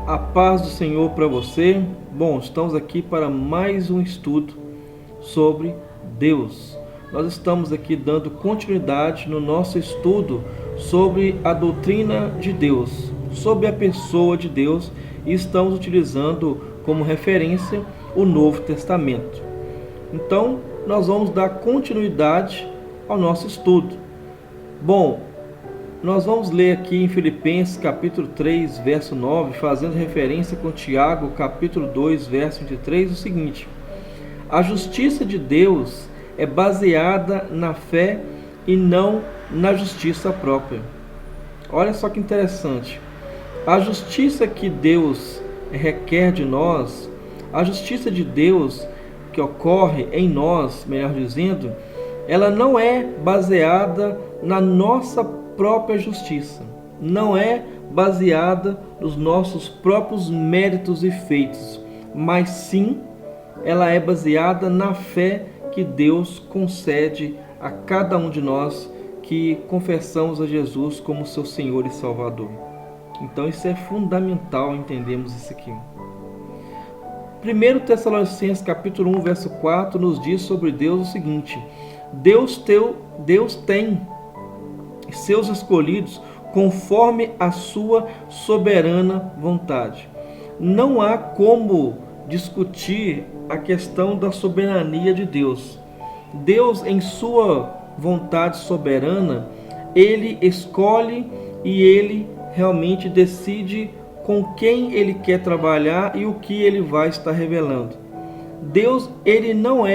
A paz do Senhor para você. Bom, estamos aqui para mais um estudo sobre Deus. Nós estamos aqui dando continuidade no nosso estudo sobre a doutrina de Deus, sobre a pessoa de Deus, e estamos utilizando como referência o Novo Testamento. Então, nós vamos dar continuidade ao nosso estudo. Bom, nós vamos ler aqui em Filipenses capítulo 3, verso 9, fazendo referência com Tiago, capítulo 2, verso 23, o seguinte: a justiça de Deus é baseada na fé e não na justiça própria. Olha só que interessante. A justiça que Deus requer de nós, a justiça de Deus que ocorre em nós, melhor dizendo, ela não é baseada na nossa própria justiça, não é baseada nos nossos próprios méritos e feitos, mas sim ela é baseada na fé que Deus concede a cada um de nós que confessamos a Jesus como seu Senhor e Salvador. Então isso é fundamental entendermos isso aqui. 1 Tessalonicenses capítulo 1, verso 4 nos diz sobre Deus o seguinte: Deus tem seus escolhidos conforme a sua soberana vontade. Não há como discutir a questão da soberania de Deus. Deus, em sua vontade soberana, ele escolhe e ele realmente decide com quem ele quer trabalhar e o que ele vai estar revelando. Deus não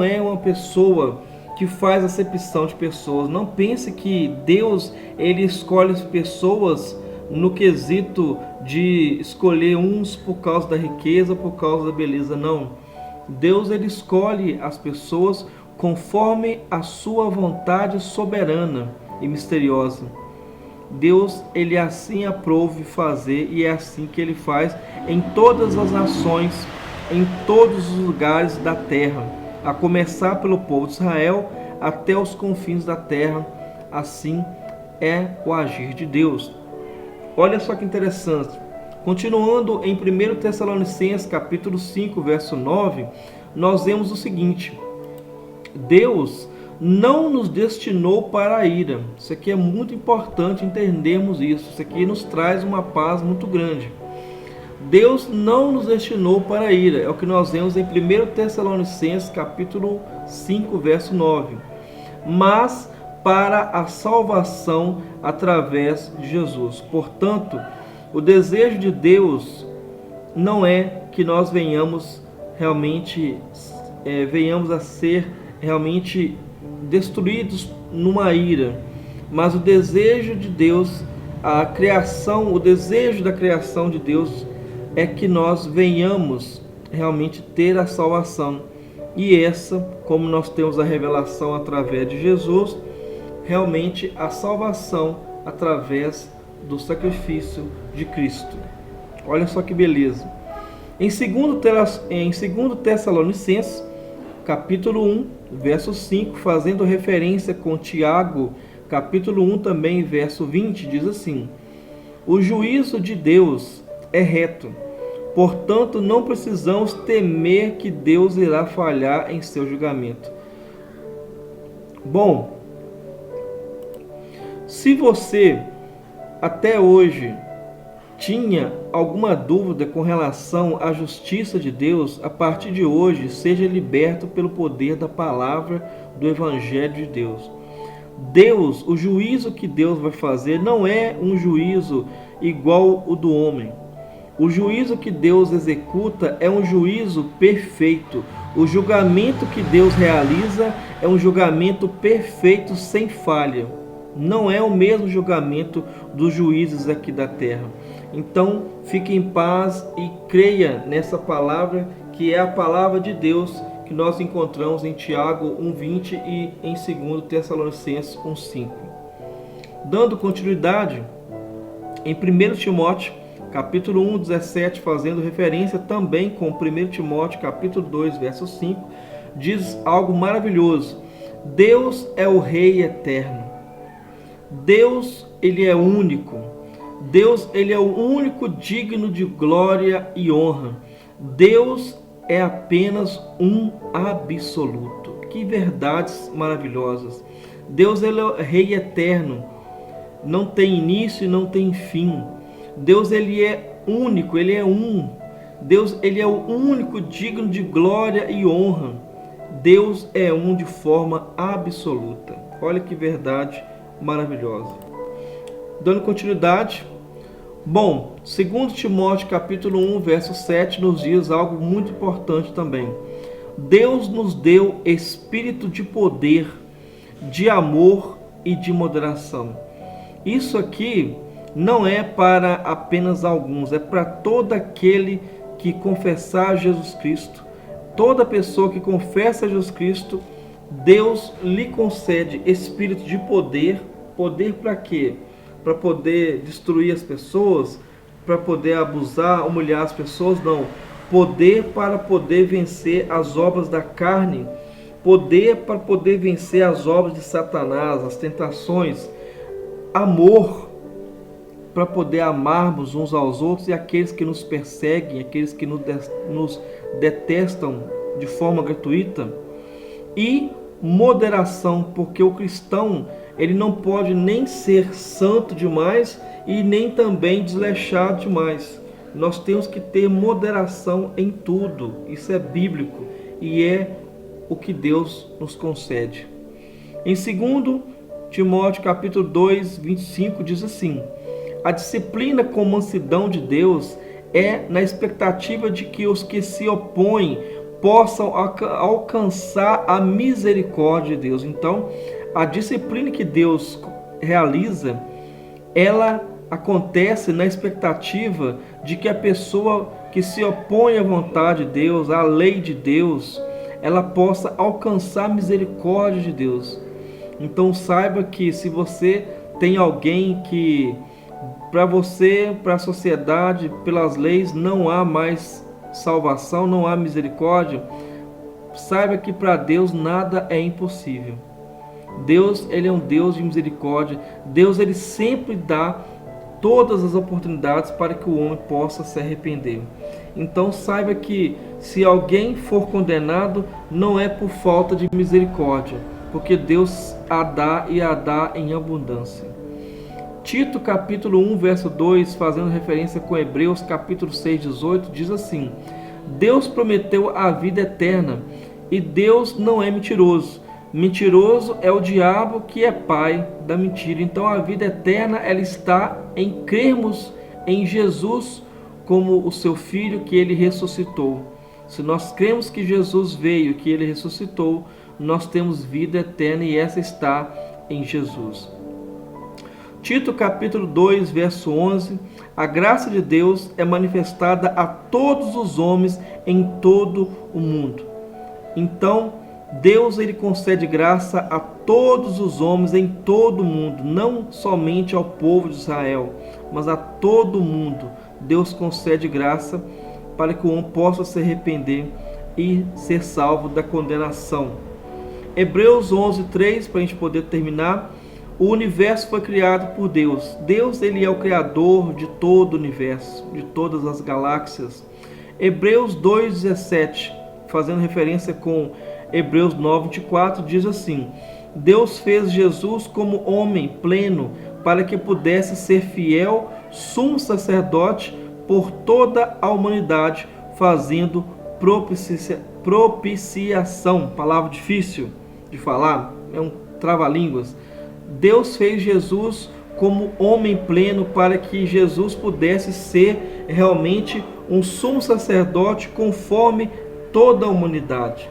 é uma pessoa que faz acepção de pessoas. Não pense que Deus ele escolhe pessoas no quesito de escolher uns por causa da riqueza, por causa da beleza. Não. Deus ele escolhe as pessoas conforme a sua vontade soberana e misteriosa. Deus ele assim aprove fazer, e é assim que ele faz em todas as nações, em todos os lugares da terra, a começar pelo povo de Israel até os confins da terra. Assim é o agir de Deus. Olha só que interessante. Continuando em 1 Tessalonicenses capítulo 5, verso 9, nós vemos o seguinte: Deus não nos destinou para a ira. Isso aqui é muito importante entendermos isso. Isso aqui nos traz uma paz muito grande. Deus não nos destinou para a ira. É o que nós vemos em 1 Tessalonicenses capítulo 5, verso 9. Mas para a salvação através de Jesus. Portanto, o desejo de Deus não é que nós venhamos a ser realmente destruídos numa ira, mas o desejo de Deus, o desejo da criação de Deus é que nós venhamos realmente ter a salvação. E essa, como nós temos a revelação através de Jesus, realmente a salvação através do sacrifício de Cristo. Olha só que beleza. Em 2 Tessalonicenses, capítulo 1, verso 5, fazendo referência com Tiago, capítulo 1 também, verso 20, diz assim: o juízo de Deus é reto, portanto não precisamos temer que Deus irá falhar em seu julgamento. Bom, se você até hoje tinha alguma dúvida com relação à justiça de Deus, a partir de hoje seja liberto pelo poder da palavra do Evangelho de Deus. O juízo que Deus vai fazer não é um juízo igual o do homem. O juízo que Deus executa é um juízo perfeito. O julgamento que Deus realiza é um julgamento perfeito, sem falha. Não é o mesmo julgamento dos juízes aqui da terra. Então, fique em paz e creia nessa palavra, que é a palavra de Deus, que nós encontramos em Tiago 1,20 e em 2 Tessalonicenses 1,5. Dando continuidade, em 1 Timóteo, capítulo 1, 17, fazendo referência também com 1 Timóteo, capítulo 2, verso 5, diz algo maravilhoso: Deus é o Rei eterno. Deus, ele é único. Deus, ele é o único digno de glória e honra. Deus é apenas um absoluto. Que verdades maravilhosas. Deus, ele é o Rei eterno. Não tem início e não tem fim. Deus, ele é único, ele é um. Deus, ele é o único digno de glória e honra. Deus é um de forma absoluta. Olha que verdade maravilhosa. Dando continuidade. Bom, 2 Timóteo capítulo 1, verso 7 nos diz algo muito importante também. Deus nos deu espírito de poder, de amor e de moderação. Isso aqui não é para apenas alguns, é para todo aquele que confessar Jesus Cristo. Toda pessoa que confessa Jesus Cristo, Deus lhe concede espírito de poder. Poder para quê? Para poder destruir as pessoas, para poder abusar, humilhar as pessoas? Não. Poder para poder vencer as obras da carne. Poder para poder vencer as obras de Satanás, as tentações. Amor para poder amarmos uns aos outros e aqueles que nos perseguem, aqueles que nos detestam de forma gratuita. E moderação, porque o cristão, ele não pode nem ser santo demais e nem também desleixado demais. Nós temos que ter moderação em tudo. Isso é bíblico e é o que Deus nos concede. Em 2 Timóteo capítulo 2, 25 diz assim: a disciplina com mansidão de Deus é na expectativa de que os que se opõem possam alcançar a misericórdia de Deus. Então, a disciplina que Deus realiza, ela acontece na expectativa de que a pessoa que se opõe à vontade de Deus, à lei de Deus, ela possa alcançar a misericórdia de Deus. Então saiba que se você tem alguém que, para você, para a sociedade, pelas leis, não há mais salvação, não há misericórdia, saiba que para Deus nada é impossível. Deus, ele é um Deus de misericórdia. Deus, ele sempre dá todas as oportunidades para que o homem possa se arrepender. Então saiba que se alguém for condenado, não é por falta de misericórdia, porque Deus a dá e a dá em abundância. Tito capítulo 1, verso 2, fazendo referência com Hebreus capítulo 6, 18, diz assim: Deus prometeu a vida eterna e Deus não é mentiroso. Mentiroso é o diabo, que é pai da mentira. Então a vida eterna, ela está em crermos em Jesus como o seu Filho, que ele ressuscitou. Se nós cremos que Jesus veio, que ele ressuscitou, nós temos vida eterna e essa está em Jesus. Tito capítulo 2, verso 11: a graça de Deus é manifestada a todos os homens em todo o mundo. Então, Deus, ele concede graça a todos os homens em todo o mundo, não somente ao povo de Israel, mas a todo o mundo. Deus concede graça para que o homem possa se arrepender e ser salvo da condenação. Hebreus 11, 3, para a gente poder terminar. O universo foi criado por Deus. Deus, ele é o criador de todo o universo, de todas as galáxias. Hebreus 2,17, fazendo referência com Hebreus 9:24, diz assim: Deus fez Jesus como homem pleno para que pudesse ser fiel sumo sacerdote por toda a humanidade, fazendo propiciação. Palavra difícil de falar, é um trava-línguas. Deus fez Jesus como homem pleno para que Jesus pudesse ser realmente um sumo sacerdote conforme toda a humanidade.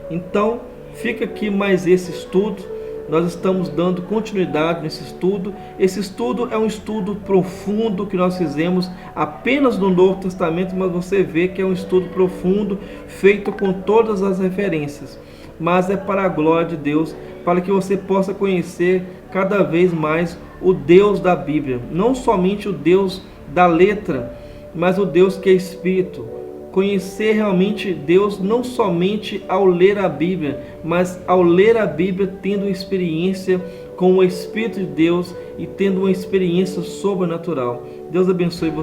Então, fica aqui mais esse estudo. Nós estamos dando continuidade nesse estudo. Esse estudo é um estudo profundo que nós fizemos apenas no Novo Testamento, mas você vê que é um estudo profundo, feito com todas as referências. Mas é para a glória de Deus, para que você possa conhecer cada vez mais o Deus da Bíblia. Não somente o Deus da letra, mas o Deus que é Espírito. Conhecer realmente Deus não somente ao ler a Bíblia, mas ao ler a Bíblia tendo uma experiência com o Espírito de Deus e tendo uma experiência sobrenatural. Deus abençoe você.